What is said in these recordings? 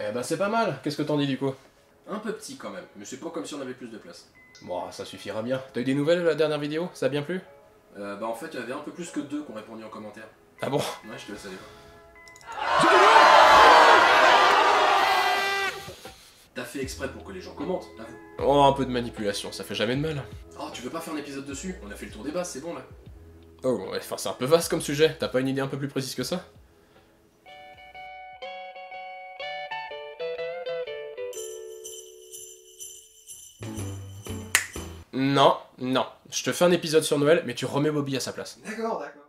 Eh ben c'est pas mal, qu'est-ce que t'en dis du coup? Un peu petit quand même, mais c'est pas comme si on avait plus de place. Bon, ça suffira bien. T'as eu des nouvelles de la dernière vidéo? Ça a bien plu? Bah en fait, il y avait un peu plus que deux qui ont répondu en commentaire. Ah bon? Ouais, je te laisse aller voir. T'as fait exprès pour que les gens commentent, avoue. Oh, un peu de manipulation, ça fait jamais de mal. Oh, tu veux pas faire un épisode dessus? On a fait le tour des bases, c'est bon là. Oh, ouais, enfin c'est un peu vaste comme sujet, t'as pas une idée un peu plus précise que ça? Non, non. Je te fais un épisode sur Noël, mais tu remets Bobby à sa place. D'accord, d'accord.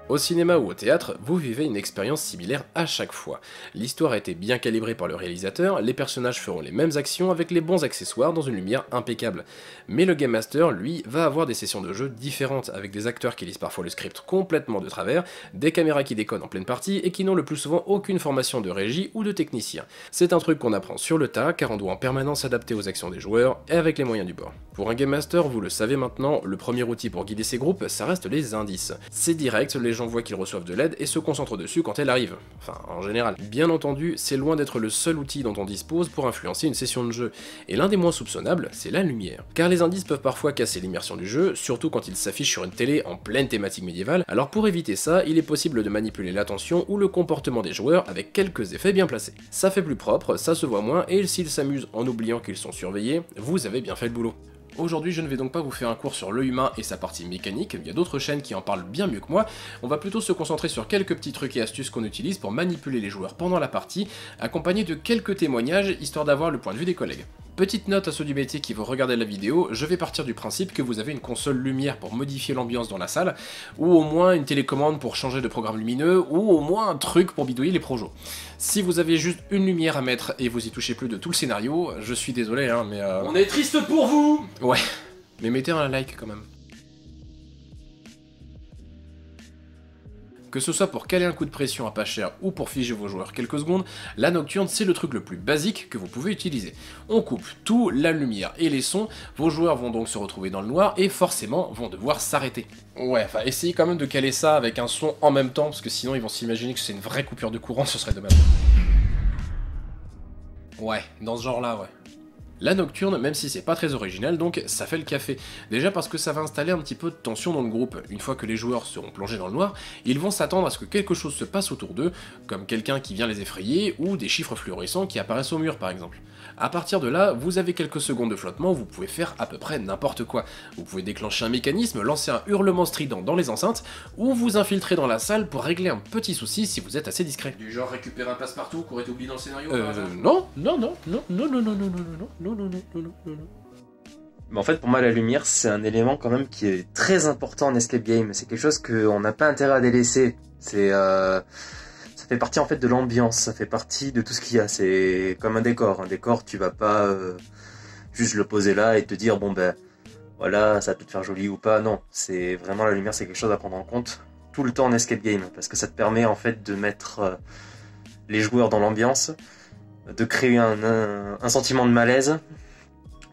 Au cinéma ou au théâtre, vous vivez une expérience similaire à chaque fois. L'histoire a été bien calibrée par le réalisateur, les personnages feront les mêmes actions avec les bons accessoires dans une lumière impeccable. Mais le Game Master, lui, va avoir des sessions de jeu différentes, avec des acteurs qui lisent parfois le script complètement de travers, des caméras qui déconnent en pleine partie et qui n'ont le plus souvent aucune formation de régie ou de technicien. C'est un truc qu'on apprend sur le tas, car on doit en permanence s'adapter aux actions des joueurs et avec les moyens du bord. Pour un Game Master, vous le savez maintenant, le premier outil pour guider ses groupes, ça reste les indices. C'est direct, les gens voient qu'ils reçoivent de l'aide et se concentrent dessus quand elle arrive. Enfin, en général. Bien entendu, c'est loin d'être le seul outil dont on dispose pour influencer une session de jeu. Et l'un des moins soupçonnables, c'est la lumière. Car les indices peuvent parfois casser l'immersion du jeu, surtout quand ils s'affichent sur une télé en pleine thématique médiévale, alors pour éviter ça, il est possible de manipuler l'attention ou le comportement des joueurs avec quelques effets bien placés. Ça fait plus propre, ça se voit moins, et s'ils s'amusent en oubliant qu'ils sont surveillés, vous avez bien fait le boulot. Aujourd'hui, je ne vais donc pas vous faire un cours sur l'œil humain et sa partie mécanique, il y a d'autres chaînes qui en parlent bien mieux que moi, on va plutôt se concentrer sur quelques petits trucs et astuces qu'on utilise pour manipuler les joueurs pendant la partie, accompagnés de quelques témoignages, histoire d'avoir le point de vue des collègues. Petite note à ceux du métier qui vont regarder la vidéo, je vais partir du principe que vous avez une console lumière pour modifier l'ambiance dans la salle, ou au moins une télécommande pour changer de programme lumineux, ou au moins un truc pour bidouiller les projos. Si vous avez juste une lumière à mettre et vous y touchez plus de tout le scénario, je suis désolé hein, mais On est triste pour vous! Ouais, mais mettez un like quand même. Que ce soit pour caler un coup de pression à pas cher ou pour figer vos joueurs quelques secondes, la nocturne c'est le truc le plus basique que vous pouvez utiliser. On coupe tout, la lumière et les sons, vos joueurs vont donc se retrouver dans le noir et forcément vont devoir s'arrêter. Ouais, enfin essayez quand même de caler ça avec un son en même temps parce que sinon ils vont s'imaginer que c'est une vraie coupure de courant, ce serait dommage. Ouais, dans ce genre là, ouais. La nocturne, même si c'est pas très original, donc ça fait le café. Déjà parce que ça va installer un petit peu de tension dans le groupe. Une fois que les joueurs seront plongés dans le noir, ils vont s'attendre à ce que quelque chose se passe autour d'eux, comme quelqu'un qui vient les effrayer, ou des chiffres fluorescents qui apparaissent au mur par exemple. A partir de là, vous avez quelques secondes de flottement où vous pouvez faire à peu près n'importe quoi. Vous pouvez déclencher un mécanisme, lancer un hurlement strident dans les enceintes, ou vous infiltrer dans la salle pour régler un petit souci si vous êtes assez discret. Du genre récupérer un passe-partout qui aurait été oublié dans le scénario par hasard? Non, non, non, non, non, non, non, non, non, non, non, non, non, non, non, non. Mais en fait, pour moi, la lumière, c'est un élément quand même qui est très important en escape game. C'est quelque chose qu'on n'a pas intérêt à délaisser. Ça fait partie en fait de l'ambiance, ça fait partie de tout ce qu'il y a. C'est comme un décor. Un décor, tu vas pas juste le poser là et te dire bon ben voilà, ça peut te faire joli ou pas. Non, c'est vraiment la lumière, c'est quelque chose à prendre en compte tout le temps en escape game parce que ça te permet en fait de mettre les joueurs dans l'ambiance, de créer un sentiment de malaise,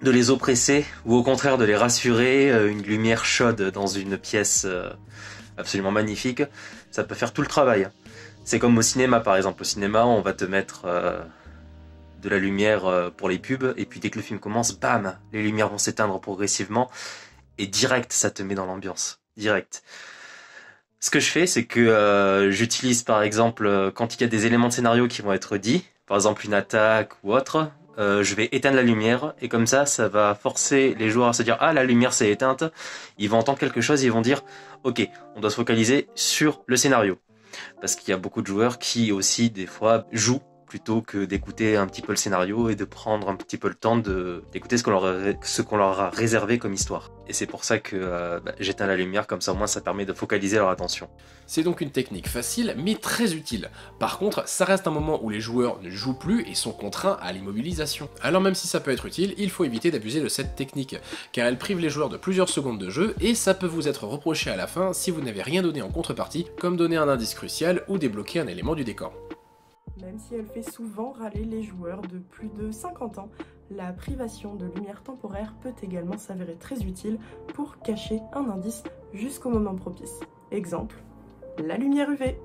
de les oppresser ou au contraire de les rassurer. Une lumière chaude dans une pièce absolument magnifique, ça peut faire tout le travail. C'est comme au cinéma par exemple. Au cinéma, on va te mettre de la lumière pour les pubs et puis dès que le film commence, bam, les lumières vont s'éteindre progressivement et direct, ça te met dans l'ambiance. Direct. Ce que je fais, c'est que j'utilise par exemple quand il y a des éléments de scénario qui vont être dits, par exemple une attaque ou autre, je vais éteindre la lumière et comme ça va forcer les joueurs à se dire ah la lumière s'est éteinte, ils vont entendre quelque chose et ils vont dire ok on doit se focaliser sur le scénario parce qu'il y a beaucoup de joueurs qui aussi des fois jouent plutôt que d'écouter un petit peu le scénario et de prendre un petit peu le temps d'écouter ce qu'on leur a réservé comme histoire. Et c'est pour ça que j'éteins la lumière, comme ça au moins ça permet de focaliser leur attention. C'est donc une technique facile mais très utile. Par contre, ça reste un moment où les joueurs ne jouent plus et sont contraints à l'immobilisation. Alors même si ça peut être utile, il faut éviter d'abuser de cette technique, car elle prive les joueurs de plusieurs secondes de jeu et ça peut vous être reproché à la fin si vous n'avez rien donné en contrepartie, comme donner un indice crucial ou débloquer un élément du décor. Même si elle fait souvent râler les joueurs de plus de 50 ans, La privation de lumière temporaire peut également s'avérer très utile pour cacher un indice jusqu'au moment propice. Exemple, la lumière UV.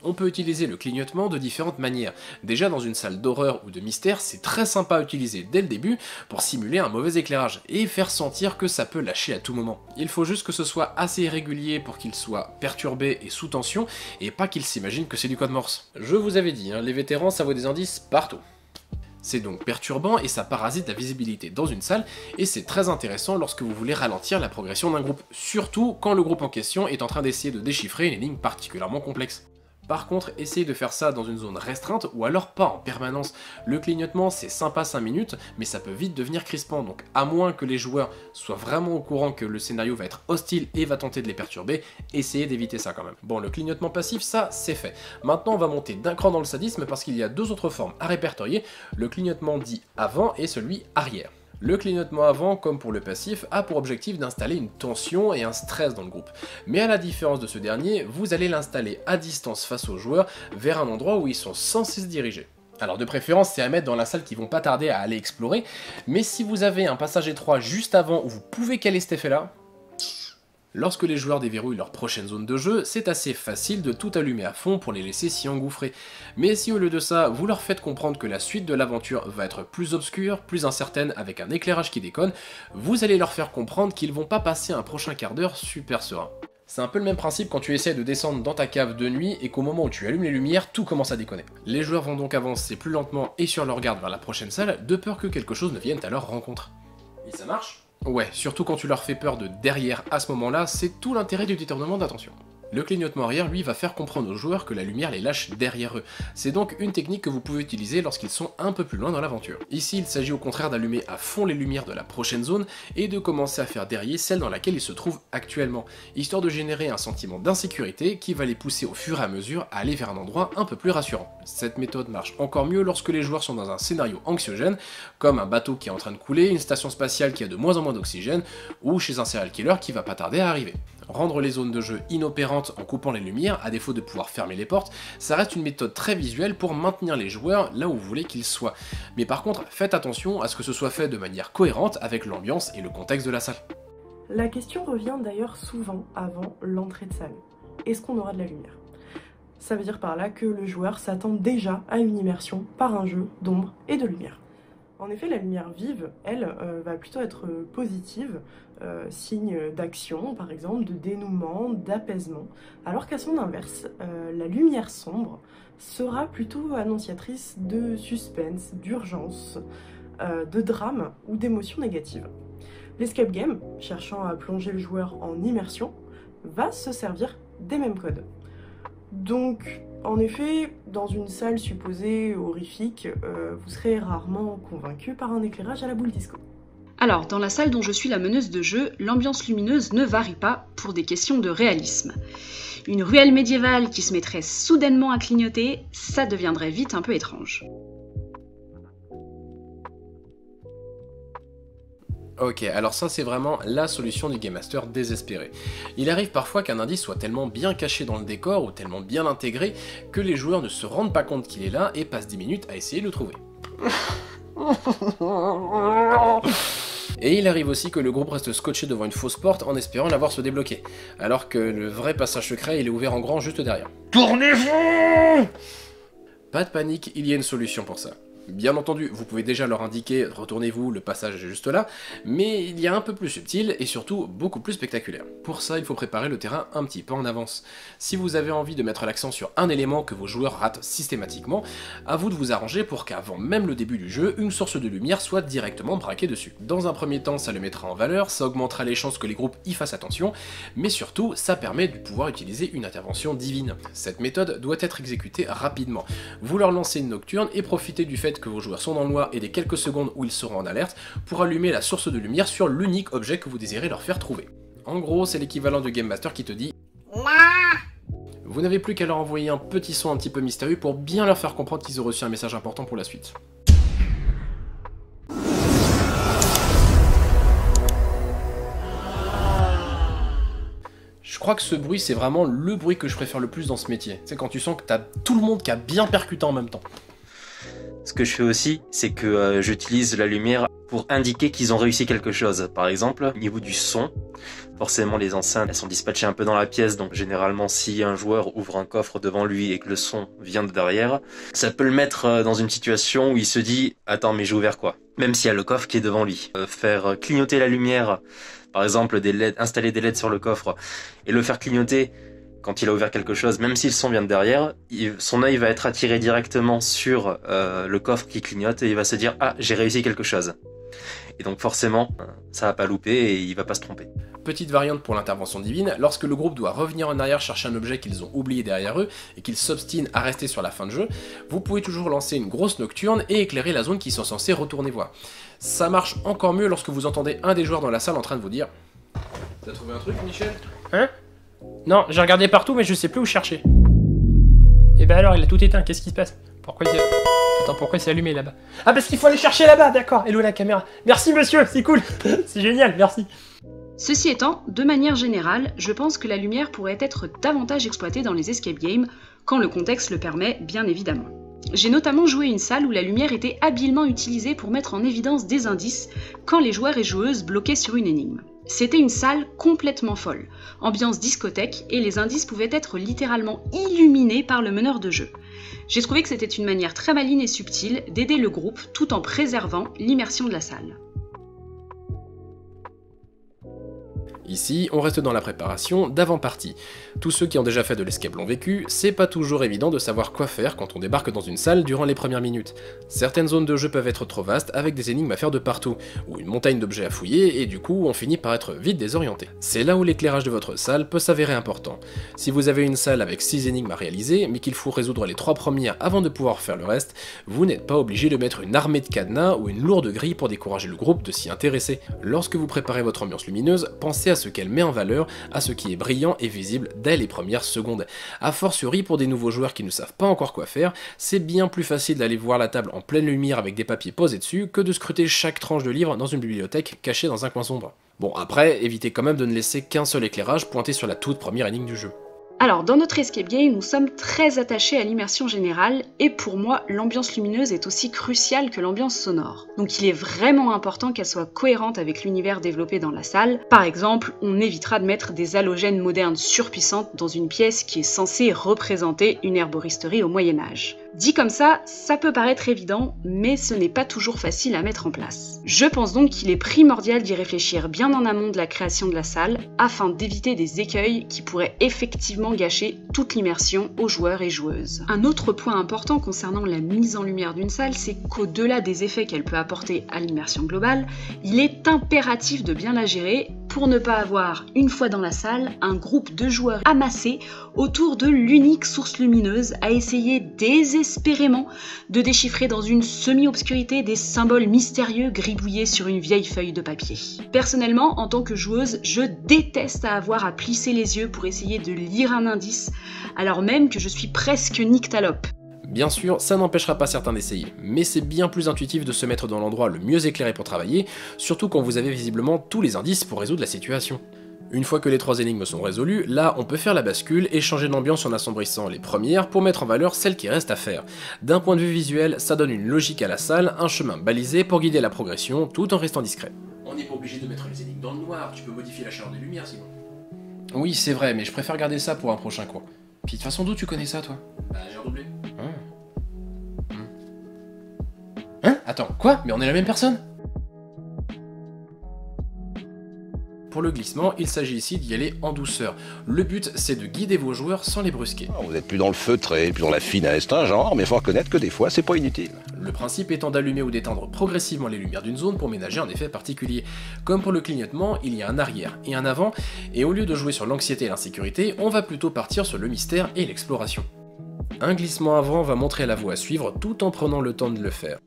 On peut utiliser le clignotement de différentes manières. Déjà dans une salle d'horreur ou de mystère, c'est très sympa à utiliser dès le début pour simuler un mauvais éclairage et faire sentir que ça peut lâcher à tout moment. Il faut juste que ce soit assez irrégulier pour qu'il soit perturbé et sous tension et pas qu'il s'imagine que c'est du code morse. Je vous avais dit, les vétérans ça vaut des indices partout. C'est donc perturbant et ça parasite la visibilité dans une salle et c'est très intéressant lorsque vous voulez ralentir la progression d'un groupe, surtout quand le groupe en question est en train d'essayer de déchiffrer une énigme particulièrement complexe. Par contre, essayez de faire ça dans une zone restreinte ou alors pas en permanence. Le clignotement c'est sympa 5 minutes, mais ça peut vite devenir crispant, donc à moins que les joueurs soient vraiment au courant que le scénario va être hostile et va tenter de les perturber, essayez d'éviter ça quand même. Bon, le clignotement passif, ça c'est fait. Maintenant on va monter d'un cran dans le sadisme parce qu'il y a deux autres formes à répertorier, le clignotement dit avant et celui arrière. Le clignotement avant, comme pour le passif, a pour objectif d'installer une tension et un stress dans le groupe. Mais à la différence de ce dernier, vous allez l'installer à distance face aux joueurs, vers un endroit où ils sont censés se diriger. Alors de préférence, c'est à mettre dans la salle qui vont pas tarder à aller explorer, mais si vous avez un passage étroit juste avant où vous pouvez caler cet effet-là, lorsque les joueurs déverrouillent leur prochaine zone de jeu, c'est assez facile de tout allumer à fond pour les laisser s'y engouffrer. Mais si au lieu de ça, vous leur faites comprendre que la suite de l'aventure va être plus obscure, plus incertaine, avec un éclairage qui déconne, vous allez leur faire comprendre qu'ils vont pas passer un prochain quart d'heure super serein. C'est un peu le même principe quand tu essaies de descendre dans ta cave de nuit et qu'au moment où tu allumes les lumières, tout commence à déconner. Les joueurs vont donc avancer plus lentement et sur leur garde vers la prochaine salle, de peur que quelque chose ne vienne à leur rencontre. Et ça marche? Ouais, surtout quand tu leur fais peur de derrière à ce moment-là, c'est tout l'intérêt du détournement d'attention. Le clignotement arrière, lui, va faire comprendre aux joueurs que la lumière les lâche derrière eux. C'est donc une technique que vous pouvez utiliser lorsqu'ils sont un peu plus loin dans l'aventure. Ici, il s'agit au contraire d'allumer à fond les lumières de la prochaine zone et de commencer à faire dérailler celle dans laquelle ils se trouvent actuellement, histoire de générer un sentiment d'insécurité qui va les pousser au fur et à mesure à aller vers un endroit un peu plus rassurant. Cette méthode marche encore mieux lorsque les joueurs sont dans un scénario anxiogène, comme un bateau qui est en train de couler, une station spatiale qui a de moins en moins d'oxygène, ou chez un serial killer qui va pas tarder à arriver. Rendre les zones de jeu inopérantes en coupant les lumières, à défaut de pouvoir fermer les portes, ça reste une méthode très visuelle pour maintenir les joueurs là où vous voulez qu'ils soient. Mais par contre, faites attention à ce que ce soit fait de manière cohérente avec l'ambiance et le contexte de la salle. La question revient d'ailleurs souvent avant l'entrée de salle. Est-ce qu'on aura de la lumière? Ça veut dire par là que le joueur s'attend déjà à une immersion par un jeu d'ombre et de lumière. En effet, la lumière vive, elle, va plutôt être positive, signe d'action par exemple, de dénouement, d'apaisement, alors qu'à son inverse, la lumière sombre sera plutôt annonciatrice de suspense, d'urgence, de drame ou d'émotions négatives. L'escape game, cherchant à plonger le joueur en immersion, va se servir des mêmes codes. Donc, en effet, dans une salle supposée horrifique, vous serez rarement convaincu par un éclairage à la boule disco. Alors, dans la salle dont je suis la meneuse de jeu, l'ambiance lumineuse ne varie pas pour des questions de réalisme. Une ruelle médiévale qui se mettrait soudainement à clignoter, ça deviendrait vite un peu étrange. Ok, alors ça c'est vraiment la solution du Game Master désespéré. Il arrive parfois qu'un indice soit tellement bien caché dans le décor ou tellement bien intégré que les joueurs ne se rendent pas compte qu'il est là et passent 10 minutes à essayer de le trouver. Et il arrive aussi que le groupe reste scotché devant une fausse porte en espérant la voir se débloquer, alors que le vrai passage secret il est ouvert en grand juste derrière. Tournez-vous! Pas de panique, il y a une solution pour ça. Bien entendu, vous pouvez déjà leur indiquer « retournez-vous, le passage est juste là », mais il y a un peu plus subtil et surtout beaucoup plus spectaculaire. Pour ça, il faut préparer le terrain un petit peu en avance. Si vous avez envie de mettre l'accent sur un élément que vos joueurs ratent systématiquement, à vous de vous arranger pour qu'avant même le début du jeu, une source de lumière soit directement braquée dessus. Dans un premier temps, ça le mettra en valeur, ça augmentera les chances que les groupes y fassent attention, mais surtout, ça permet de pouvoir utiliser une intervention divine. Cette méthode doit être exécutée rapidement. Vous leur lancez une nocturne et profitez du fait que vos joueurs sont dans le noir et des quelques secondes où ils seront en alerte pour allumer la source de lumière sur l'unique objet que vous désirez leur faire trouver. En gros, c'est l'équivalent du Game Master qui te dit vous n'avez plus qu'à leur envoyer un petit son un petit peu mystérieux pour bien leur faire comprendre qu'ils ont reçu un message important pour la suite. Je crois que ce bruit, c'est vraiment le bruit que je préfère le plus dans ce métier. C'est quand tu sens que t'as tout le monde qui a bien percuté en même temps. Ce que je fais aussi, c'est que j'utilise la lumière pour indiquer qu'ils ont réussi quelque chose. Par exemple, au niveau du son, forcément les enceintes elles sont dispatchées un peu dans la pièce, donc généralement si un joueur ouvre un coffre devant lui et que le son vient de derrière, ça peut le mettre dans une situation où il se dit « Attends, mais j'ai ouvert quoi ?» Même s'il y a le coffre qui est devant lui. Faire clignoter la lumière, par exemple des LED, installer des LED sur le coffre et le faire clignoter quand il a ouvert quelque chose, même si le son vient de derrière, son œil va être attiré directement sur le coffre qui clignote et il va se dire « Ah, j'ai réussi quelque chose ». Et donc forcément, ça va pas louper et il va pas se tromper. Petite variante pour l'intervention divine, lorsque le groupe doit revenir en arrière chercher un objet qu'ils ont oublié derrière eux et qu'ils s'obstinent à rester sur la fin de jeu, vous pouvez toujours lancer une grosse nocturne et éclairer la zone qu'ils sont censés retourner voir. Ça marche encore mieux lorsque vous entendez un des joueurs dans la salle en train de vous dire « T'as trouvé un truc, Michel ? Hein? Non, j'ai regardé partout mais je sais plus où chercher. Et ben alors, il a tout éteint, qu'est-ce qui se passe? Pourquoi il... Attends, pourquoi c'est allumé là-bas? Ah, parce qu'il faut aller chercher là-bas, d'accord. Hello la caméra. Merci monsieur, c'est cool. C'est génial, merci. Ceci étant, de manière générale, je pense que la lumière pourrait être davantage exploitée dans les escape games, quand le contexte le permet, bien évidemment. J'ai notamment joué une salle où la lumière était habilement utilisée pour mettre en évidence des indices quand les joueurs et joueuses bloquaient sur une énigme. C'était une salle complètement folle, ambiance discothèque, et les indices pouvaient être littéralement illuminés par le meneur de jeu. J'ai trouvé que c'était une manière très maligne et subtile d'aider le groupe tout en préservant l'immersion de la salle. Ici, on reste dans la préparation d'avant-partie. Tous ceux qui ont déjà fait de l'escape l'ont vécu, c'est pas toujours évident de savoir quoi faire quand on débarque dans une salle durant les premières minutes. Certaines zones de jeu peuvent être trop vastes avec des énigmes à faire de partout, ou une montagne d'objets à fouiller, et du coup on finit par être vite désorienté. C'est là où l'éclairage de votre salle peut s'avérer important. Si vous avez une salle avec 6 énigmes à réaliser, mais qu'il faut résoudre les 3 premières avant de pouvoir faire le reste, vous n'êtes pas obligé de mettre une armée de cadenas ou une lourde grille pour décourager le groupe de s'y intéresser. Lorsque vous préparez votre ambiance lumineuse, pensez à ce qu'elle met en valeur, à ce qui est brillant et visible dès les premières secondes. A fortiori pour des nouveaux joueurs qui ne savent pas encore quoi faire, c'est bien plus facile d'aller voir la table en pleine lumière avec des papiers posés dessus que de scruter chaque tranche de livre dans une bibliothèque cachée dans un coin sombre. Bon après, évitez quand même de ne laisser qu'un seul éclairage pointé sur la toute première énigme du jeu. Alors, dans notre escape game, nous sommes très attachés à l'immersion générale, et pour moi, l'ambiance lumineuse est aussi cruciale que l'ambiance sonore. Donc il est vraiment important qu'elle soit cohérente avec l'univers développé dans la salle. Par exemple, on évitera de mettre des halogènes modernes surpuissantes dans une pièce qui est censée représenter une herboristerie au Moyen-Âge. Dit comme ça peut paraître évident, mais ce n'est pas toujours facile à mettre en place. Je pense donc qu'il est primordial d'y réfléchir bien en amont de la création de la salle, afin d'éviter des écueils qui pourraient effectivement gâcher toute l'immersion aux joueurs et joueuses. Un autre point important concernant la mise en lumière d'une salle, c'est qu'au-delà des effets qu'elle peut apporter à l'immersion globale, il est impératif de bien la gérer pour ne pas avoir, une fois dans la salle, un groupe de joueurs amassés autour de l'unique source lumineuse à essayer désespérément de déchiffrer dans une semi-obscurité des symboles mystérieux gribouillés sur une vieille feuille de papier. Personnellement, en tant que joueuse, je déteste avoir à plisser les yeux pour essayer de lire un indice, alors même que je suis presque nyctalope. Bien sûr, ça n'empêchera pas certains d'essayer, mais c'est bien plus intuitif de se mettre dans l'endroit le mieux éclairé pour travailler, surtout quand vous avez visiblement tous les indices pour résoudre la situation. Une fois que les 3 énigmes sont résolues, là on peut faire la bascule et changer d'ambiance en assombrissant les premières pour mettre en valeur celles qui restent à faire. D'un point de vue visuel, ça donne une logique à la salle, un chemin balisé pour guider la progression tout en restant discret. On n'est pas obligé de mettre les énigmes dans le noir, tu peux modifier la chaleur des lumières sinon. Oui, c'est vrai, mais je préfère garder ça pour un prochain cours. Puis de toute façon, d'où tu connais ça, toi? Bah, j'ai redoublé. Hein? Attends, quoi? Mais on est la même personne? Pour le glissement, il s'agit ici d'y aller en douceur. Le but, c'est de guider vos joueurs sans les brusquer. Vous n'êtes plus dans le feutré, plus dans la finesse, un genre, mais faut reconnaître que des fois, c'est pas inutile. Le principe étant d'allumer ou d'éteindre progressivement les lumières d'une zone pour ménager un effet particulier. Comme pour le clignotement, il y a un arrière et un avant, et au lieu de jouer sur l'anxiété et l'insécurité, on va plutôt partir sur le mystère et l'exploration. Un glissement avant va montrer la voie à suivre tout en prenant le temps de le faire.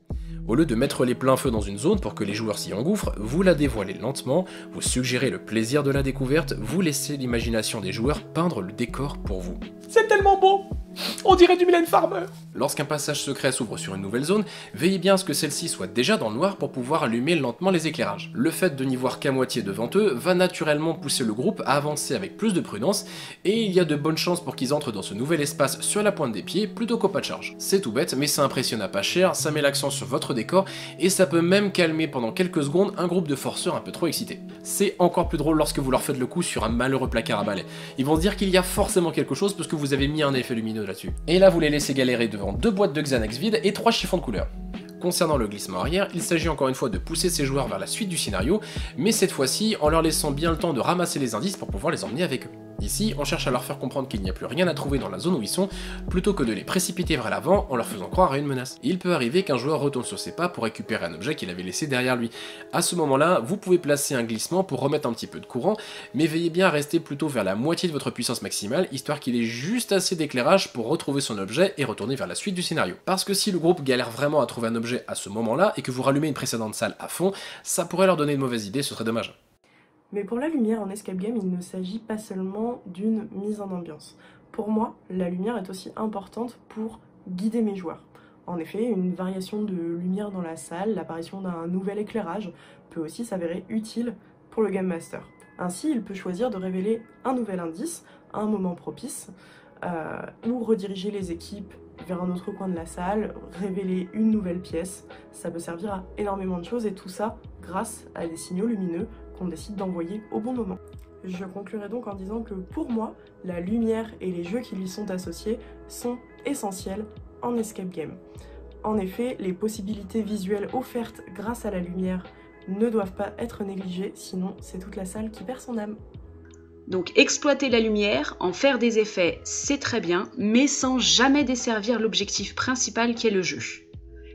Au lieu de mettre les pleins feux dans une zone pour que les joueurs s'y engouffrent, vous la dévoilez lentement, vous suggérez le plaisir de la découverte, vous laissez l'imagination des joueurs peindre le décor pour vous. C'est tellement beau! On dirait du Mylène Farmer. Lorsqu'un passage secret s'ouvre sur une nouvelle zone, veillez bien à ce que celle-ci soit déjà dans le noir pour pouvoir allumer lentement les éclairages. Le fait de n'y voir qu'à moitié devant eux va naturellement pousser le groupe à avancer avec plus de prudence, et il y a de bonnes chances pour qu'ils entrent dans ce nouvel espace sur la pointe des pieds plutôt qu'au pas de charge. C'est tout bête, mais ça impressionne à pas cher, ça met l'accent sur votre décor, et ça peut même calmer pendant quelques secondes un groupe de forceurs un peu trop excités. C'est encore plus drôle lorsque vous leur faites le coup sur un malheureux placard à balai. Ils vont se dire qu'il y a forcément quelque chose parce que vous avez mis un effet lumineux là-dessus. Et là vous les laissez galérer devant 2 boîtes de Xanax vides et 3 chiffons de couleur. Concernant le glissement arrière, il s'agit encore une fois de pousser ces joueurs vers la suite du scénario, mais cette fois-ci en leur laissant bien le temps de ramasser les indices pour pouvoir les emmener avec eux. Ici, on cherche à leur faire comprendre qu'il n'y a plus rien à trouver dans la zone où ils sont, plutôt que de les précipiter vers l'avant en leur faisant croire à une menace. Il peut arriver qu'un joueur retourne sur ses pas pour récupérer un objet qu'il avait laissé derrière lui. À ce moment-là, vous pouvez placer un glissement pour remettre un petit peu de courant, mais veillez bien à rester plutôt vers la moitié de votre puissance maximale, histoire qu'il ait juste assez d'éclairage pour retrouver son objet et retourner vers la suite du scénario. Parce que si le groupe galère vraiment à trouver un objet à ce moment-là, et que vous rallumez une précédente salle à fond, ça pourrait leur donner une mauvaise idée, ce serait dommage. Mais pour la lumière en escape game, il ne s'agit pas seulement d'une mise en ambiance. Pour moi, la lumière est aussi importante pour guider mes joueurs. En effet, une variation de lumière dans la salle, l'apparition d'un nouvel éclairage, peut aussi s'avérer utile pour le Game Master. Ainsi, il peut choisir de révéler un nouvel indice à un moment propice, ou rediriger les équipes vers un autre coin de la salle, révéler une nouvelle pièce. Ça peut servir à énormément de choses, et tout ça grâce à des signaux lumineux qu'on décide d'envoyer au bon moment. Je conclurai donc en disant que pour moi, la lumière et les jeux qui lui sont associés sont essentiels en escape game. En effet, les possibilités visuelles offertes grâce à la lumière ne doivent pas être négligées, sinon c'est toute la salle qui perd son âme. Donc exploiter la lumière, en faire des effets, c'est très bien, mais sans jamais desservir l'objectif principal qui est le jeu.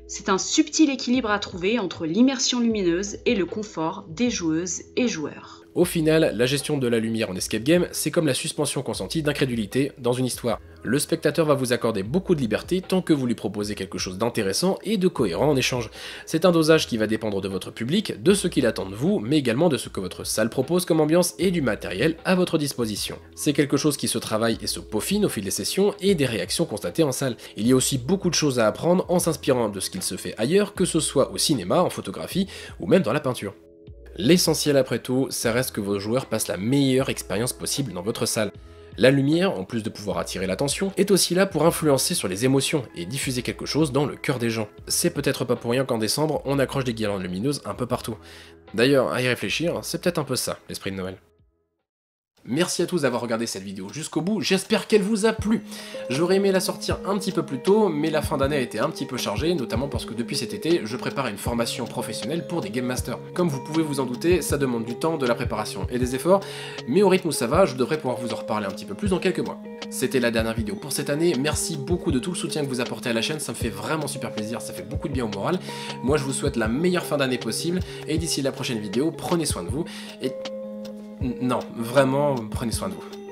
C'est un subtil équilibre à trouver entre l'immersion lumineuse et le confort des joueuses et joueurs. Au final, la gestion de la lumière en escape game, c'est comme la suspension consentie d'incrédulité dans une histoire. Le spectateur va vous accorder beaucoup de liberté tant que vous lui proposez quelque chose d'intéressant et de cohérent en échange. C'est un dosage qui va dépendre de votre public, de ce qu'il attend de vous, mais également de ce que votre salle propose comme ambiance et du matériel à votre disposition. C'est quelque chose qui se travaille et se peaufine au fil des sessions et des réactions constatées en salle. Il y a aussi beaucoup de choses à apprendre en s'inspirant de ce qu'il se fait ailleurs, que ce soit au cinéma, en photographie ou même dans la peinture. L'essentiel après tout, ça reste que vos joueurs passent la meilleure expérience possible dans votre salle. La lumière, en plus de pouvoir attirer l'attention, est aussi là pour influencer sur les émotions et diffuser quelque chose dans le cœur des gens. C'est peut-être pas pour rien qu'en décembre, on accroche des guirlandes lumineuses un peu partout. D'ailleurs, à y réfléchir, c'est peut-être un peu ça, l'esprit de Noël. Merci à tous d'avoir regardé cette vidéo jusqu'au bout, j'espère qu'elle vous a plu. J'aurais aimé la sortir un petit peu plus tôt, mais la fin d'année a été un petit peu chargée, notamment parce que depuis cet été, je prépare une formation professionnelle pour des Game Masters. Comme vous pouvez vous en douter, ça demande du temps, de la préparation et des efforts, mais au rythme où ça va, je devrais pouvoir vous en reparler un petit peu plus dans quelques mois. C'était la dernière vidéo pour cette année, merci beaucoup de tout le soutien que vous apportez à la chaîne, ça me fait vraiment super plaisir, ça fait beaucoup de bien au moral. Moi je vous souhaite la meilleure fin d'année possible, et d'ici la prochaine vidéo, prenez soin de vous, et... Non, vraiment, prenez soin de vous.